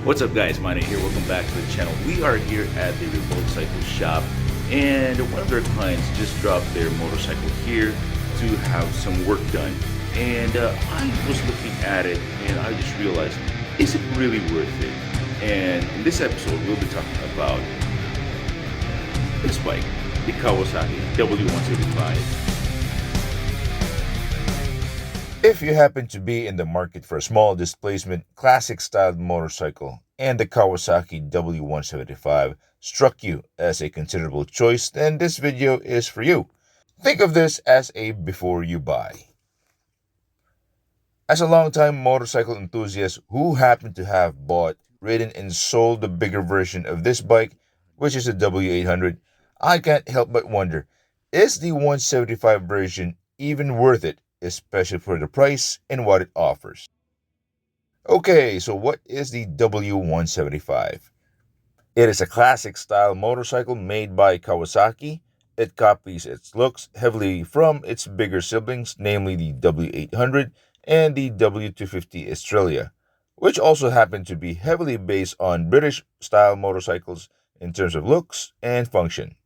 What's up guys, Manny here, welcome back to the channel. We are here at the Revolt Cycle shop and one of their clients just dropped their motorcycle here to have some work done. And I was looking at it and I just realized, is it really worth it? And in this episode, we'll be talking about this bike, the Kawasaki W175. If you happen to be in the market for a small displacement, classic styled motorcycle, and the Kawasaki W175 struck you as a considerable choice, then this video is for you. Think of this as a before you buy. As a longtime motorcycle enthusiast who happened to have bought, ridden, and sold the bigger version of this bike, which is a W800, I can't help but wonder, is the 175 version even worth it? Especially for the price and what it offers. Okay, so what is the W175? It is a classic style motorcycle made by Kawasaki. It copies its looks heavily from its bigger siblings, namely the W800 and the W250 Australia, which also happen to be heavily based on British style motorcycles in terms of looks and function.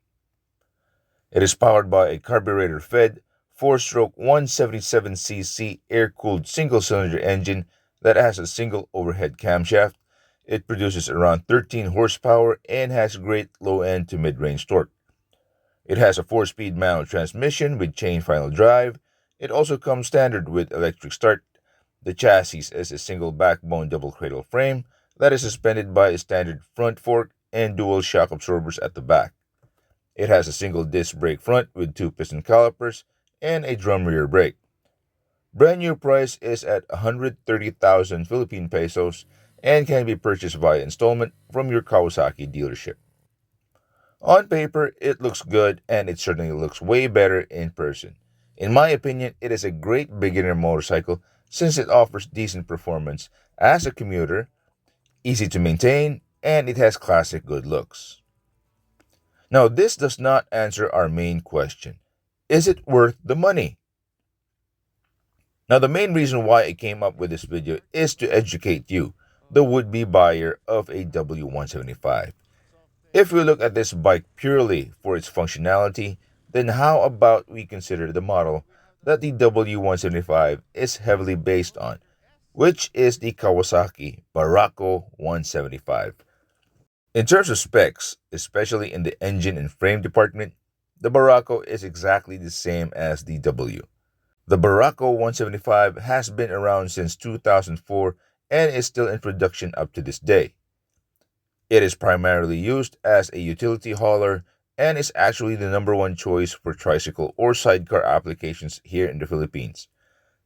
It is powered by a carburetor-fed 4-stroke 177cc air-cooled single-cylinder engine that has a single overhead camshaft. It produces around 13 horsepower and has great low-end to mid-range torque. It has a 4-speed manual transmission with chain final drive. It also comes standard with electric start. The chassis is a single backbone double cradle frame that is suspended by a standard front fork and dual shock absorbers at the back. It has a single disc brake front with 2 piston calipers and a drum rear brake. Brand new price is at 130,000 Philippine pesos and can be purchased via installment from your Kawasaki dealership. On paper, it looks good and it certainly looks way better in person. In my opinion, it is a great beginner motorcycle since it offers decent performance as a commuter, easy to maintain, and it has classic good looks. Now, this does not answer our main question. Is it worth the money? Now, the main reason why I came up with this video is to educate you, the would-be buyer of a W175. If we look at this bike purely for its functionality, then how about we consider the model that the W175 is heavily based on, which is the Kawasaki Barako 175. In terms of specs, especially in the engine and frame department, the Barako is exactly the same as the W. The Barako 175 has been around since 2004 and is still in production up to this day. It is primarily used as a utility hauler and is actually the #1 choice for tricycle or sidecar applications here in the Philippines.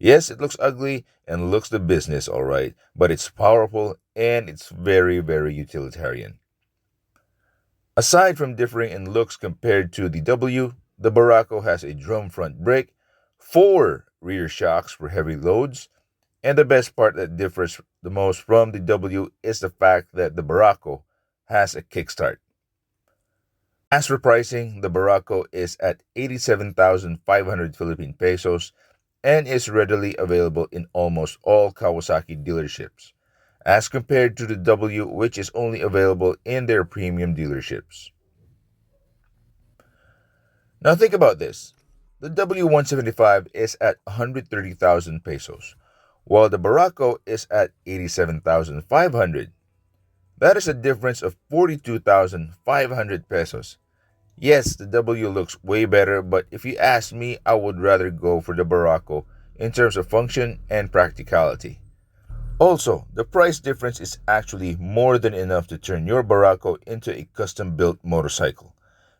Yes, it looks ugly and looks the business alright, but it's powerful and it's very, very utilitarian. Aside from differing in looks compared to the W, the Barako has a drum front brake, 4 rear shocks for heavy loads, and the best part that differs the most from the W is the fact that the Barako has a kickstart. As for pricing, the Barako is at 87,500 Philippine pesos and is readily available in almost all Kawasaki dealerships, as compared to the W, which is only available in their premium dealerships. Now think about this. The W175 is at 130,000 pesos, while the Barako is at 87,500. That is a difference of 42,500 pesos. Yes, the W looks way better, but if you ask me, I would rather go for the Barako in terms of function and practicality. Also, the price difference is actually more than enough to turn your Barako into a custom-built motorcycle.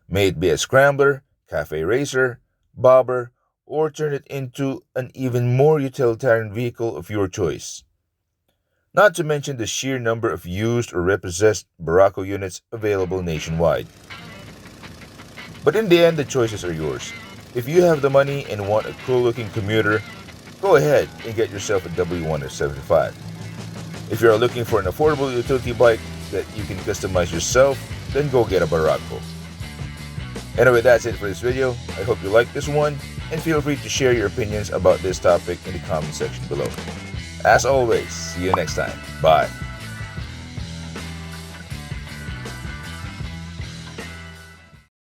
May it be a scrambler, cafe racer, bobber, or turn it into an even more utilitarian vehicle of your choice. Not to mention the sheer number of used or repossessed Barako units available nationwide. But in the end, the choices are yours. If you have the money and want a cool-looking commuter, go ahead and get yourself a W175. If you are looking for an affordable utility bike that you can customize yourself, then go get a Barako. Anyway, that's it for this video. I hope you liked this one, and feel free to share your opinions about this topic in the comment section below. As always, see you next time. Bye.